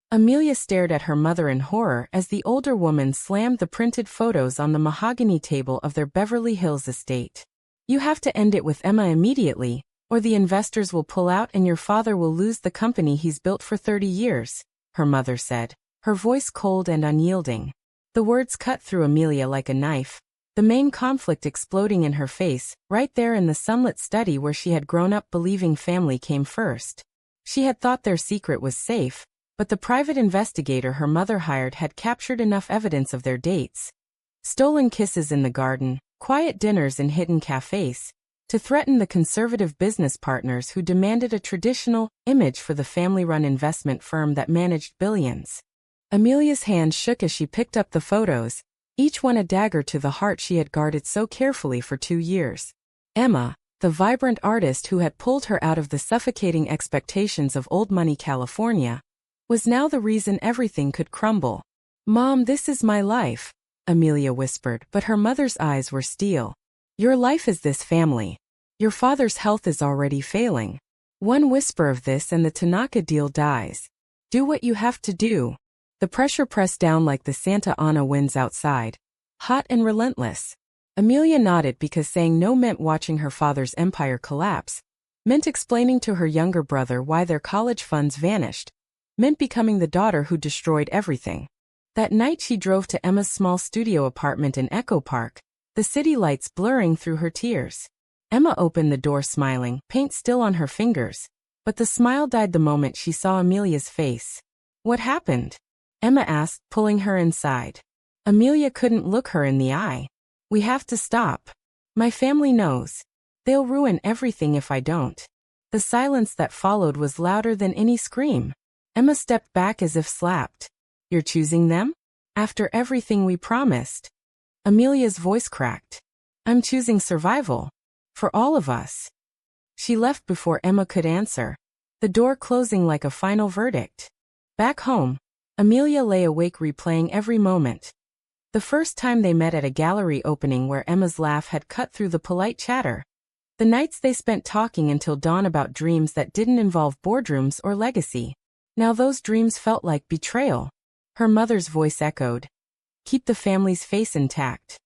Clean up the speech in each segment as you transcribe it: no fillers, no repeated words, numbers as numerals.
Amelia stared at her mother in horror as the older woman slammed the printed photos on the mahogany table of their Beverly Hills estate. "You have to end it with Emma immediately, or the investors will pull out and your father will lose the company he's built for 30 years, her mother said, her voice cold and unyielding. The words cut through Amelia like a knife, the main conflict exploding in her face, right there in the sunlit study where she had grown up believing family came first. She had thought their secret was safe, but the private investigator her mother hired had captured enough evidence of their dates, stolen kisses in the garden, quiet dinners in hidden cafes, to threaten the conservative business partners who demanded a traditional image for the family-run investment firm that managed billions. Amelia's hand shook as she picked up the photos, each one a dagger to the heart she had guarded so carefully for 2 years. Emma, the vibrant artist who had pulled her out of the suffocating expectations of old-money California, was now the reason everything could crumble. "Mom, this is my life," Amelia whispered, but her mother's eyes were steel. "Your life is this family. Your father's health is already failing. One whisper of this and the Tanaka deal dies. Do what you have to do." The pressure pressed down like the Santa Ana winds outside, hot and relentless. Amelia nodded because saying no meant watching her father's empire collapse, meant explaining to her younger brother why their college funds vanished, meant becoming the daughter who destroyed everything. That night she drove to Emma's small studio apartment in Echo Park, the city lights blurring through her tears. Emma opened the door smiling, paint still on her fingers, but the smile died the moment she saw Amelia's face. "What happened?" Emma asked, pulling her inside. Amelia couldn't look her in the eye. "We have to stop. My family knows. They'll ruin everything if I don't." The silence that followed was louder than any scream. Emma stepped back as if slapped. "You're choosing them? After everything we promised?" Amelia's voice cracked. "I'm choosing survival. For all of us." She left before Emma could answer, the door closing like a final verdict. Back home, Amelia lay awake replaying every moment. The first time they met at a gallery opening where Emma's laugh had cut through the polite chatter. The nights they spent talking until dawn about dreams that didn't involve boardrooms or legacy. Now those dreams felt like betrayal. Her mother's voice echoed, "Keep the family's face intact."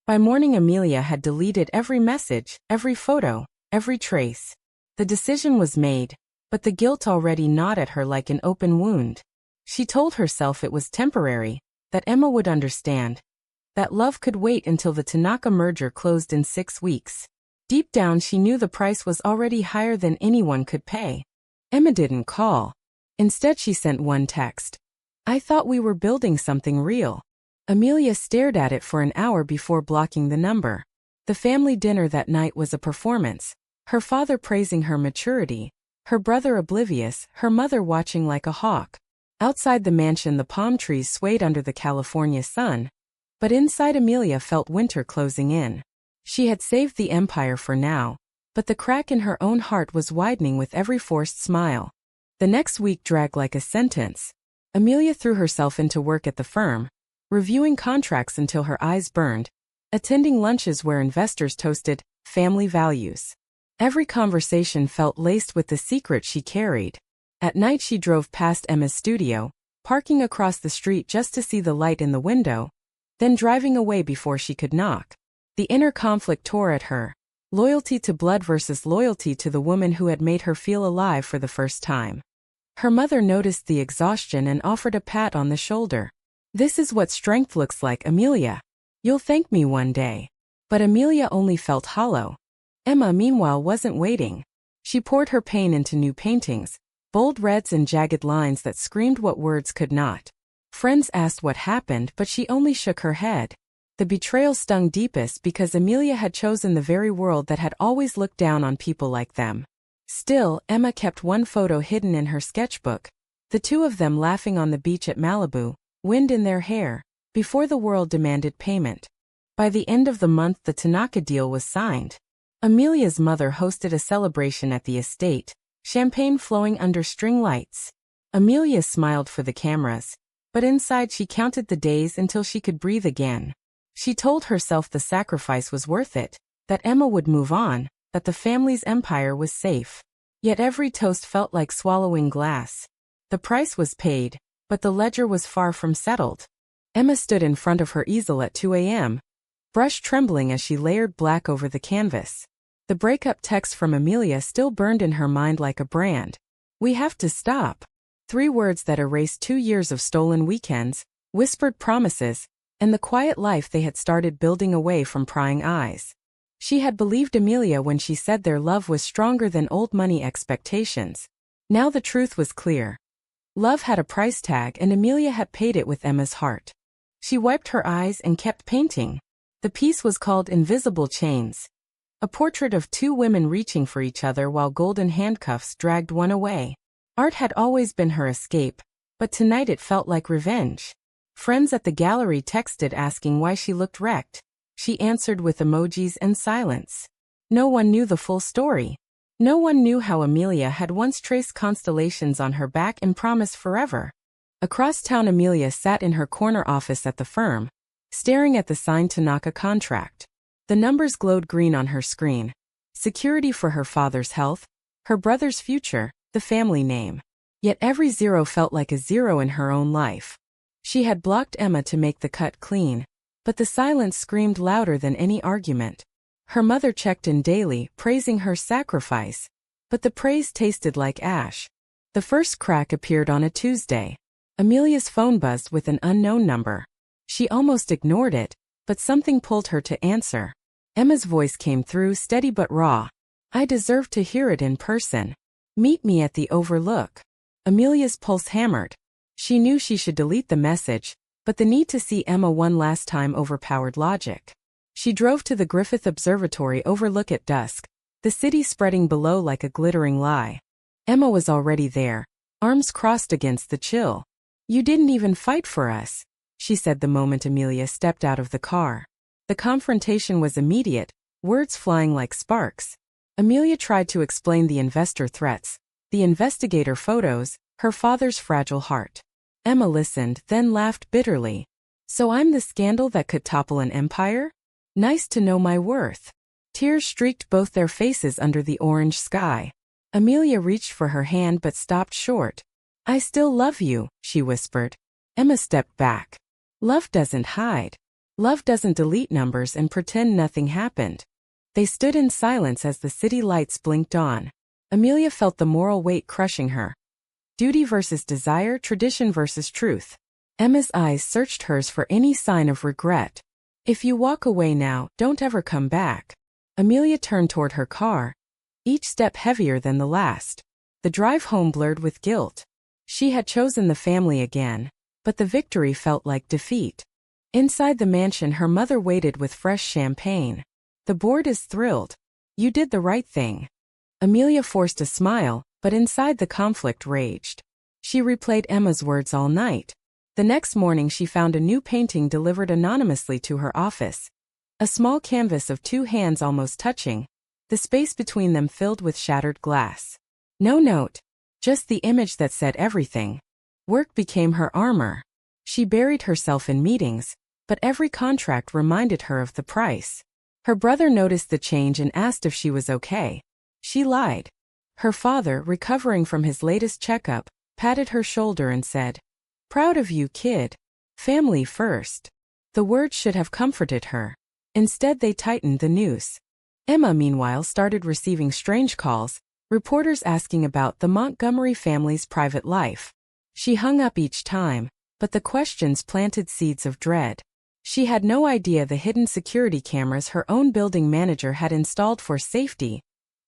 By morning Amelia had deleted every message, every photo, every trace. The decision was made, but the guilt already gnawed at her like an open wound. She told herself it was temporary, that Emma would understand, that love could wait until the Tanaka merger closed in 6 weeks. Deep down she knew the price was already higher than anyone could pay. Emma didn't call. Instead she sent one text. "I thought we were building something real." Amelia stared at it for an hour before blocking the number. The family dinner that night was a performance, her father praising her maturity, her brother oblivious, her mother watching like a hawk. Outside the mansion the palm trees swayed under the California sun, but inside Amelia felt winter closing in. She had saved the empire for now, but the crack in her own heart was widening with every forced smile. The next week dragged like a sentence. Amelia threw herself into work at the firm, reviewing contracts until her eyes burned, attending lunches where investors toasted family values. Every conversation felt laced with the secret she carried. At night she drove past Emma's studio, parking across the street just to see the light in the window, then driving away before she could knock. The inner conflict tore at her. Loyalty to blood versus loyalty to the woman who had made her feel alive for the first time. Her mother noticed the exhaustion and offered a pat on the shoulder. "This is what strength looks like, Amelia. You'll thank me one day." But Amelia only felt hollow. Emma, meanwhile, wasn't waiting. She poured her pain into new paintings, bold reds and jagged lines that screamed what words could not. Friends asked what happened, but she only shook her head. The betrayal stung deepest because Amelia had chosen the very world that had always looked down on people like them. Still, Emma kept one photo hidden in her sketchbook, the two of them laughing on the beach at Malibu, wind in their hair, before the world demanded payment. By the end of the month the Tanaka deal was signed. Amelia's mother hosted a celebration at the estate, champagne flowing under string lights. Amelia smiled for the cameras, but inside she counted the days until she could breathe again. She told herself the sacrifice was worth it, that Emma would move on, that the family's empire was safe. Yet every toast felt like swallowing glass. The price was paid, but the ledger was far from settled. Emma stood in front of her easel at 2 a.m., brush trembling as she layered black over the canvas. The breakup text from Amelia still burned in her mind like a brand. "We have to stop." 3 words that erased 2 years of stolen weekends, whispered promises, and the quiet life they had started building away from prying eyes. She had believed Amelia when she said their love was stronger than old money expectations. Now the truth was clear. Love had a price tag, and Amelia had paid it with Emma's heart. She wiped her eyes and kept painting. The piece was called Invisible Chains, a portrait of 2 women reaching for each other while golden handcuffs dragged one away. Art had always been her escape, but tonight it felt like revenge. Friends at the gallery texted asking why she looked wrecked. She answered with emojis and silence. No one knew the full story. No one knew how Amelia had once traced constellations on her back and promised forever. Across town, Amelia sat in her corner office at the firm, staring at the sign to knock a contract. The numbers glowed green on her screen. Security for her father's health, her brother's future, the family name. Yet every zero felt like a zero in her own life. She had blocked Emma to make the cut clean, but the silence screamed louder than any argument. Her mother checked in daily, praising her sacrifice, but the praise tasted like ash. The first crack appeared on a Tuesday. Amelia's phone buzzed with an unknown number. She almost ignored it, but something pulled her to answer. Emma's voice came through, steady but raw. "I deserve to hear it in person. Meet me at the Overlook." Amelia's pulse hammered. She knew she should delete the message, but the need to see Emma one last time overpowered logic. She drove to the Griffith Observatory Overlook at dusk, the city spreading below like a glittering lie. Emma was already there, arms crossed against the chill. "You didn't even fight for us," she said the moment Amelia stepped out of the car. The confrontation was immediate, words flying like sparks. Amelia tried to explain the investor threats, the investigator photos, her father's fragile heart. Emma listened, then laughed bitterly. "So I'm the scandal that could topple an empire? Nice to know my worth." Tears streaked both their faces under the orange sky. Amelia reached for her hand but stopped short. "I still love you," she whispered. Emma stepped back. Love doesn't hide. Love doesn't delete numbers and pretend nothing happened. They stood in silence as the city lights blinked on. Amelia felt the moral weight crushing her. Duty versus desire, tradition versus truth. Emma's eyes searched hers for any sign of regret. "If you walk away now, don't ever come back." Amelia turned toward her car, each step heavier than the last. The drive home blurred with guilt. She had chosen the family again, but the victory felt like defeat. Inside the mansion, her mother waited with fresh champagne. "The board is thrilled. You did the right thing." Amelia forced a smile, but inside the conflict raged. She replayed Emma's words all night. The next morning she found a new painting delivered anonymously to her office. A small canvas of 2 hands almost touching, the space between them filled with shattered glass. No note, just the image that said everything. Work became her armor. She buried herself in meetings, but every contract reminded her of the price. Her brother noticed the change and asked if she was okay. She lied. Her father, recovering from his latest checkup, patted her shoulder and said, "Proud of you, kid. Family first." The words should have comforted her. Instead, they tightened the noose. Emma, meanwhile, started receiving strange calls, reporters asking about the Montgomery family's private life. She hung up each time, but the questions planted seeds of dread. She had no idea the hidden security cameras her own building manager had installed for safety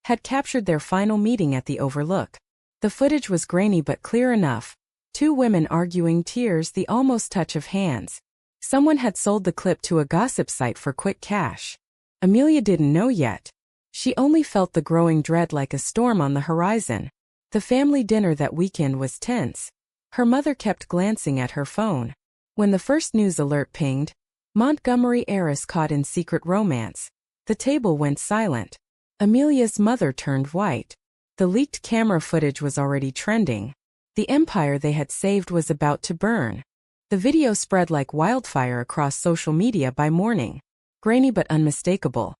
had captured their final meeting at the Overlook. The footage was grainy but clear enough. 2 women arguing, tears, the almost touch of hands. Someone had sold the clip to a gossip site for quick cash. Amelia didn't know yet. She only felt the growing dread like a storm on the horizon. The family dinner that weekend was tense. Her mother kept glancing at her phone. When the first news alert pinged, Montgomery heiress caught in secret romance, the table went silent. Amelia's mother turned white. The leaked camera footage was already trending. The empire they had saved was about to burn. The video spread like wildfire across social media by morning. Grainy but unmistakable.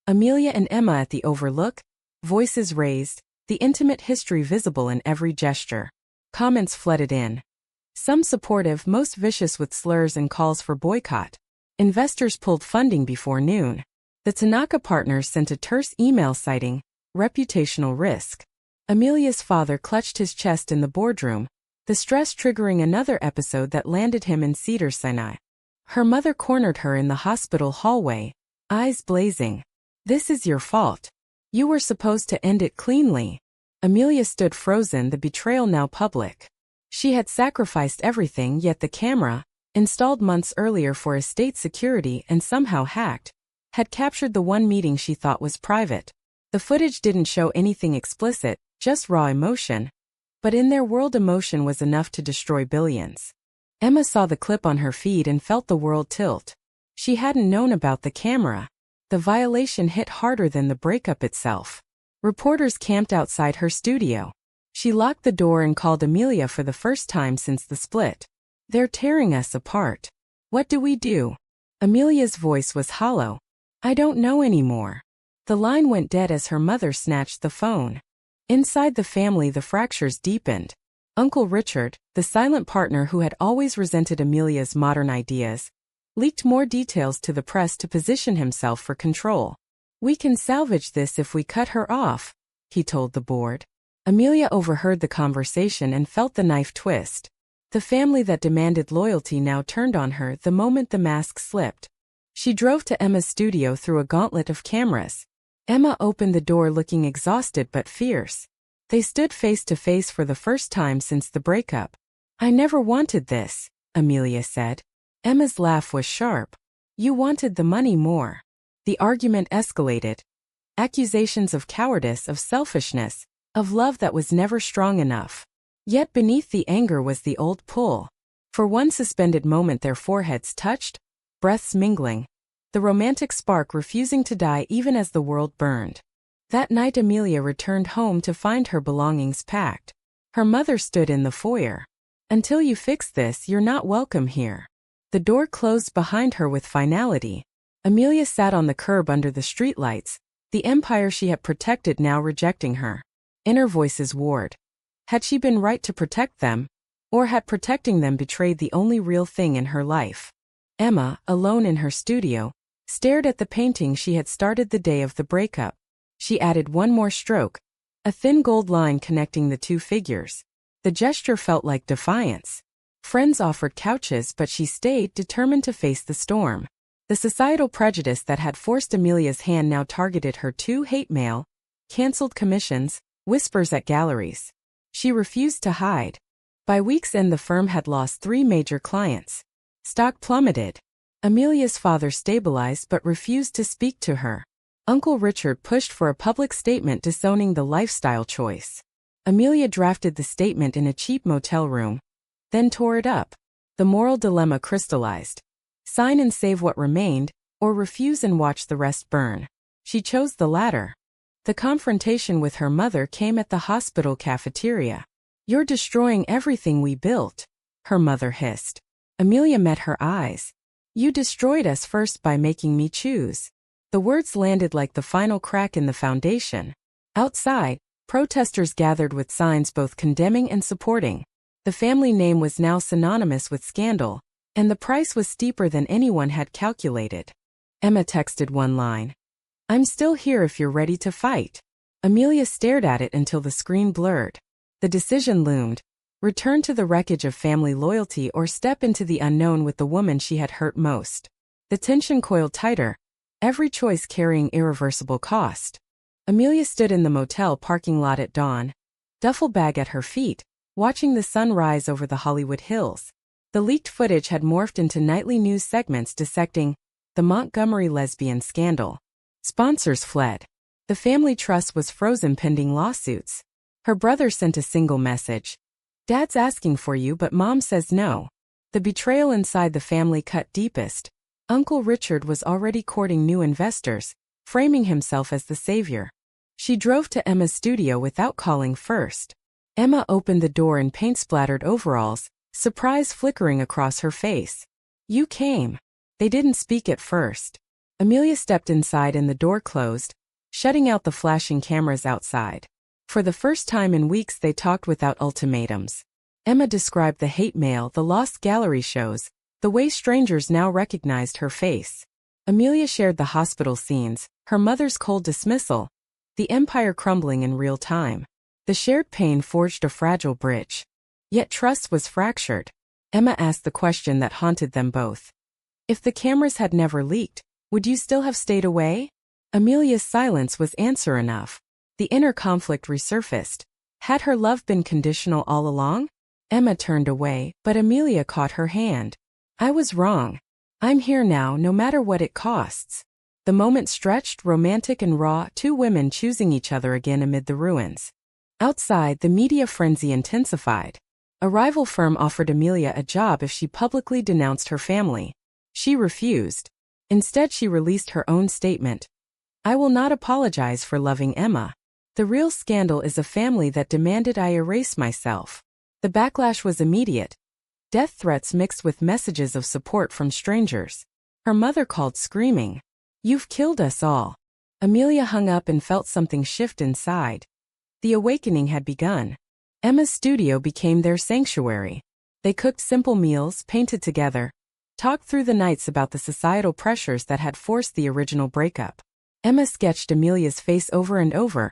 Amelia and Emma at the Overlook, voices raised, the intimate history visible in every gesture. Comments flooded in. Some supportive, most vicious with slurs and calls for boycott. Investors pulled funding before noon. The Tanaka partners sent a terse email citing reputational risk. Amelia's father clutched his chest in the boardroom, the stress triggering another episode that landed him in Cedars-Sinai. Her mother cornered her in the hospital hallway, eyes blazing. "This is your fault. You were supposed to end it cleanly." Amelia stood frozen, the betrayal now public. She had sacrificed everything, yet the camera, installed months earlier for estate security and somehow hacked, had captured the one meeting she thought was private. The footage didn't show anything explicit, just raw emotion. But in their world, emotion was enough to destroy billions. Emma saw the clip on her feed and felt the world tilt. She hadn't known about the camera. The violation hit harder than the breakup itself. Reporters camped outside her studio. She locked the door and called Amelia for the first time since the split. "They're tearing us apart. What do we do?" Amelia's voice was hollow. "I don't know anymore." The line went dead as her mother snatched the phone. Inside the family, the fractures deepened. Uncle Richard, the silent partner who had always resented Amelia's modern ideas, leaked more details to the press to position himself for control. "We can salvage this if we cut her off," he told the board. Amelia overheard the conversation and felt the knife twist. The family that demanded loyalty now turned on her the moment the mask slipped. She drove to Emma's studio through a gauntlet of cameras. Emma opened the door looking exhausted but fierce. They stood face to face for the first time since the breakup. "I never wanted this," Amelia said. Emma's laugh was sharp. "You wanted the money more." The argument escalated. Accusations of cowardice, of selfishness, of love that was never strong enough. Yet beneath the anger was the old pull. For one suspended moment their foreheads touched, breaths mingling, the romantic spark refusing to die even as the world burned. That night Amelia returned home to find her belongings packed. Her mother stood in the foyer. "Until you fix this, you're not welcome here." The door closed behind her with finality. Amelia sat on the curb under the streetlights, the empire she had protected now rejecting her. Inner voices warred. Had she been right to protect them? Or had protecting them betrayed the only real thing in her life? Emma, alone in her studio, stared at the painting she had started the day of the breakup. She added one more stroke, a thin gold line connecting the two figures. The gesture felt like defiance. Friends offered couches, but she stayed, determined to face the storm. The societal prejudice that had forced Amelia's hand now targeted her too: hate mail, cancelled commissions, whispers at galleries. She refused to hide. By week's end the firm had lost 3 major clients. Stock plummeted. Amelia's father stabilized but refused to speak to her. Uncle Richard pushed for a public statement disowning the lifestyle choice. Amelia drafted the statement in a cheap motel room, then tore it up. The moral dilemma crystallized. Sign and save what remained, or refuse and watch the rest burn. She chose the latter. The confrontation with her mother came at the hospital cafeteria. "You're destroying everything we built," her mother hissed. Amelia met her eyes. "You destroyed us first by making me choose." The words landed like the final crack in the foundation. Outside, protesters gathered with signs both condemning and supporting. The family name was now synonymous with scandal, and the price was steeper than anyone had calculated. Emma texted one line. "I'm still here if you're ready to fight." Amelia stared at it until the screen blurred. The decision loomed. Return to the wreckage of family loyalty or step into the unknown with the woman she had hurt most. The tension coiled tighter, every choice carrying irreversible cost. Amelia stood in the motel parking lot at dawn, duffel bag at her feet, watching the sun rise over the Hollywood Hills. The leaked footage had morphed into nightly news segments dissecting the Montgomery lesbian scandal. Sponsors fled. The family trust was frozen pending lawsuits. Her brother sent a single message. "Dad's asking for you but Mom says no." The betrayal inside the family cut deepest. Uncle Richard was already courting new investors, framing himself as the savior. She drove to Emma's studio without calling first. Emma opened the door in paint-splattered overalls, surprise flickering across her face. "You came." They didn't speak at first. Amelia stepped inside and the door closed, shutting out the flashing cameras outside. For the first time in weeks they talked without ultimatums. Emma described the hate mail, the lost gallery shows, the way strangers now recognized her face. Amelia shared the hospital scenes, her mother's cold dismissal, the empire crumbling in real time. The shared pain forged a fragile bridge. Yet trust was fractured. Emma asked the question that haunted them both. If the cameras had never leaked, would you still have stayed away? Amelia's silence was answer enough. The inner conflict resurfaced. Had her love been conditional all along? Emma turned away, but Amelia caught her hand. I was wrong. I'm here now, no matter what it costs. The moment stretched, romantic and raw, two women choosing each other again amid the ruins. Outside, the media frenzy intensified. A rival firm offered Amelia a job if she publicly denounced her family. She refused. Instead, she released her own statement. I will not apologize for loving Emma. The real scandal is a family that demanded I erase myself. The backlash was immediate. Death threats mixed with messages of support from strangers. Her mother called screaming, "You've killed us all." Amelia hung up and felt something shift inside. The awakening had begun. Emma's studio became their sanctuary. They cooked simple meals, painted together, talked through the nights about the societal pressures that had forced the original breakup. Emma sketched Amelia's face over and over,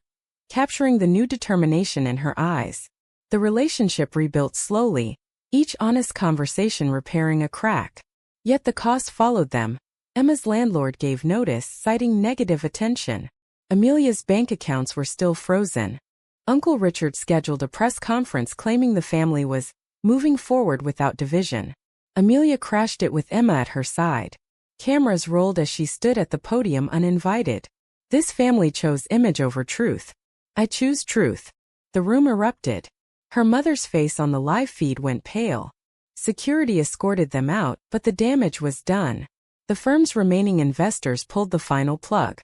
capturing the new determination in her eyes. The relationship rebuilt slowly, each honest conversation repairing a crack. Yet the cost followed them. Emma's landlord gave notice, citing negative attention. Amelia's bank accounts were still frozen. Uncle Richard scheduled a press conference claiming the family was moving forward without division. Amelia crashed it with Emma at her side. Cameras rolled as she stood at the podium uninvited. This family chose image over truth. I choose truth. The room erupted. Her mother's face on the live feed went pale. Security escorted them out, but the damage was done. The firm's remaining investors pulled the final plug.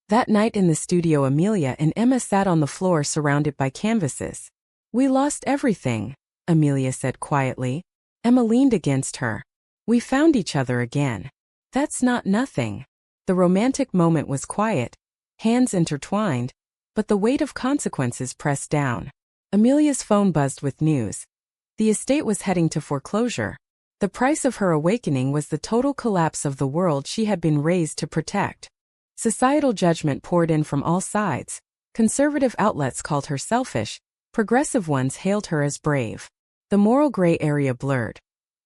That night in the studio, Amelia and Emma sat on the floor surrounded by canvases. We lost everything, Amelia said quietly. Emma leaned against her. We found each other again. That's not nothing. The romantic moment was quiet, hands intertwined, but the weight of consequences pressed down. Amelia's phone buzzed with news. The estate was heading to foreclosure. The price of her awakening was the total collapse of the world she had been raised to protect. Societal judgment poured in from all sides. Conservative outlets called her selfish, progressive ones hailed her as brave. The moral gray area blurred.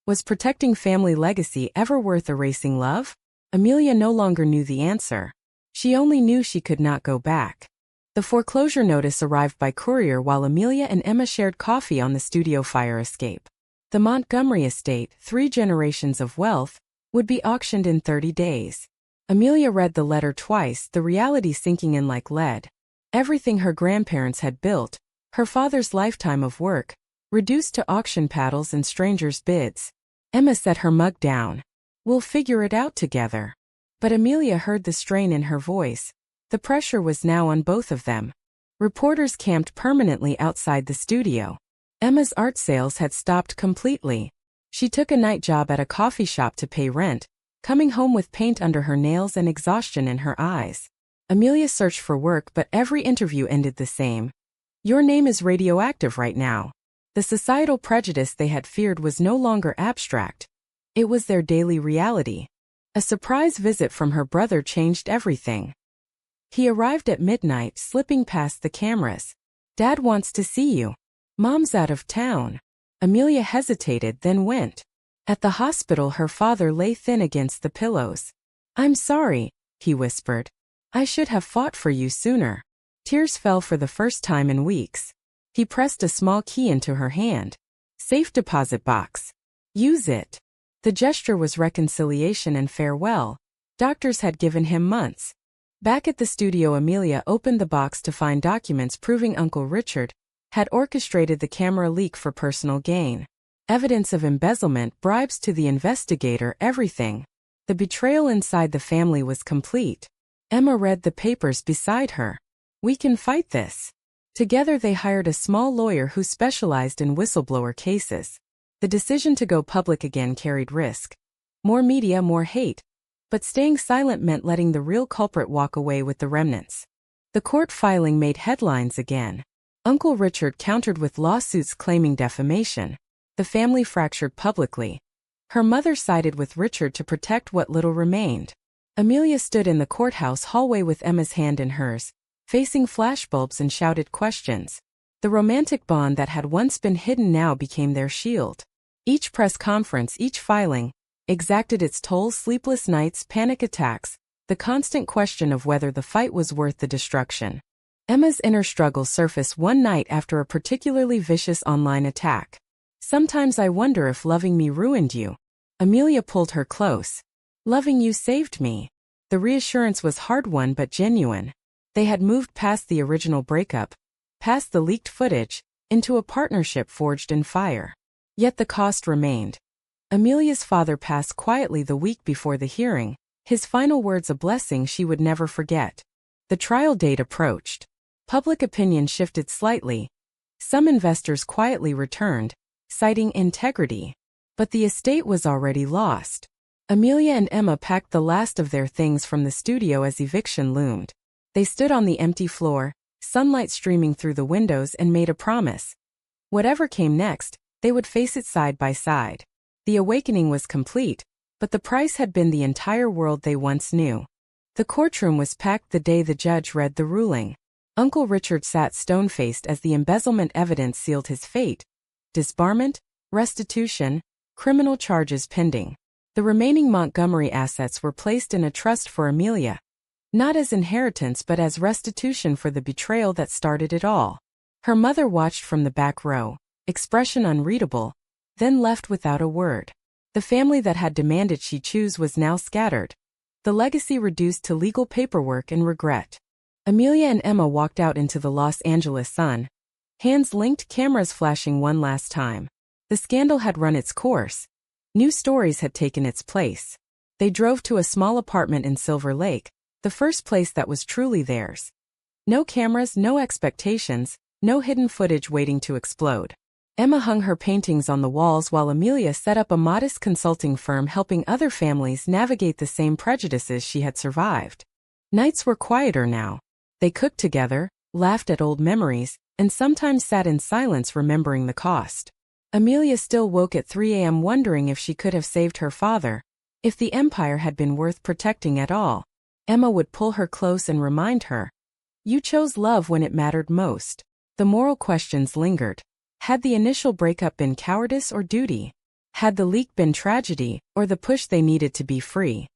Was protecting family legacy ever worth erasing love? Amelia no longer knew the answer. She only knew she could not go back. The foreclosure notice arrived by courier while Amelia and Emma shared coffee on the studio fire escape. The Montgomery estate, 3 generations of wealth, would be auctioned in 30 days. Amelia read the letter twice, the reality sinking in like lead. Everything her grandparents had built, her father's lifetime of work, reduced to auction paddles and strangers' bids. Emma set her mug down. We'll figure it out together. But Amelia heard the strain in her voice. The pressure was now on both of them. Reporters camped permanently outside the studio. Emma's art sales had stopped completely. She took a night job at a coffee shop to pay rent, coming home with paint under her nails and exhaustion in her eyes. Amelia searched for work, but every interview ended the same. Your name is radioactive right now. The societal prejudice they had feared was no longer abstract. It was their daily reality. A surprise visit from her brother changed everything. He arrived at midnight, slipping past the cameras. Dad wants to see you. Mom's out of town. Amelia hesitated, then went. At the hospital, her father lay thin against the pillows. I'm sorry, he whispered. I should have fought for you sooner. Tears fell for the first time in weeks. He pressed a small key into her hand. Safe deposit box. Use it. The gesture was reconciliation and farewell. Doctors had given him months. Back at the studio, Amelia opened the box to find documents proving Uncle Richard had orchestrated the camera leak for personal gain. Evidence of embezzlement, bribes to the investigator, everything. The betrayal inside the family was complete. Emma read the papers beside her. We can fight this. Together they hired a small lawyer who specialized in whistleblower cases. The decision to go public again carried risk. More media, more hate. But staying silent meant letting the real culprit walk away with the remnants. The court filing made headlines again. Uncle Richard countered with lawsuits claiming defamation. The family fractured publicly. Her mother sided with Richard to protect what little remained. Amelia stood in the courthouse hallway with Emma's hand in hers, facing flashbulbs and shouted questions. The romantic bond that had once been hidden now became their shield. Each press conference, each filing, exacted its toll: sleepless nights, panic attacks, the constant question of whether the fight was worth the destruction. Emma's inner struggle surfaced one night after a particularly vicious online attack. "Sometimes I wonder if loving me ruined you." Amelia pulled her close. "Loving you saved me." The reassurance was hard-won but genuine. They had moved past the original breakup, past the leaked footage, into a partnership forged in fire. Yet the cost remained. Amelia's father passed quietly the week before the hearing, his final words a blessing she would never forget. The trial date approached. Public opinion shifted slightly. Some investors quietly returned, citing integrity. But the estate was already lost. Amelia and Emma packed the last of their things from the studio as eviction loomed. They stood on the empty floor, sunlight streaming through the windows, and made a promise. Whatever came next, they would face it side by side. The awakening was complete, but the price had been the entire world they once knew. The courtroom was packed the day the judge read the ruling. Uncle Richard sat stone-faced as the embezzlement evidence sealed his fate. Disbarment, restitution, criminal charges pending. The remaining Montgomery assets were placed in a trust for Amelia, not as inheritance but as restitution for the betrayal that started it all. Her mother watched from the back row, expression unreadable, then left without a word. The family that had demanded she choose was now scattered. The legacy reduced to legal paperwork and regret. Amelia and Emma walked out into the Los Angeles sun, hands linked, cameras flashing one last time. The scandal had run its course. New stories had taken its place. They drove to a small apartment in Silver Lake, the first place that was truly theirs. No cameras, no expectations, no hidden footage waiting to explode. Emma hung her paintings on the walls while Amelia set up a modest consulting firm helping other families navigate the same prejudices she had survived. Nights were quieter now. They cooked together, laughed at old memories, and sometimes sat in silence remembering the cost. Amelia still woke at 3 a.m. wondering if she could have saved her father, if the empire had been worth protecting at all. Emma would pull her close and remind her, "You chose love when it mattered most." The moral questions lingered. Had the initial breakup been cowardice or duty? Had the leak been tragedy, or the push they needed to be free?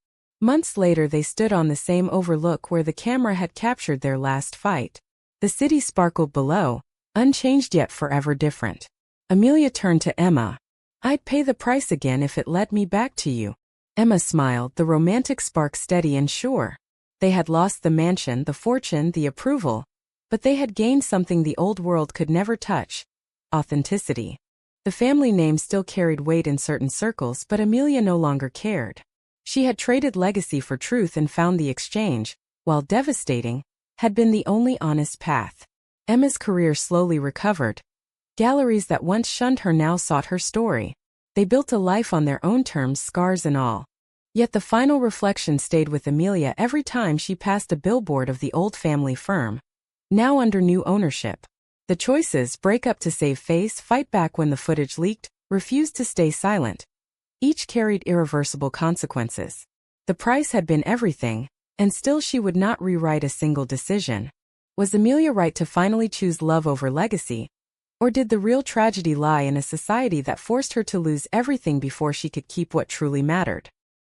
Months later they stood on the same overlook where the camera had captured their last fight. The city sparkled below, unchanged yet forever different. Amelia turned to Emma. "I'd pay the price again if it led me back to you." Emma smiled, the romantic spark steady and sure. They had lost the mansion, the fortune, the approval, but they had gained something the old world could never touch: authenticity. The family name still carried weight in certain circles, but Amelia no longer cared. She had traded legacy for truth and found the exchange, while devastating, had been the only honest path. Emma's career slowly recovered. Galleries that once shunned her now sought her story. They built a life on their own terms, scars and all. Yet the final reflection stayed with Amelia every time she passed a billboard of the old family firm, now under new ownership. The choices: break up to save face, fight back when the footage leaked, refuse to stay silent. Each carried irreversible consequences. The price had been everything, and still she would not rewrite a single decision. Was Amelia right to finally choose love over legacy? Or did the real tragedy lie in a society that forced her to lose everything before she could keep what truly mattered?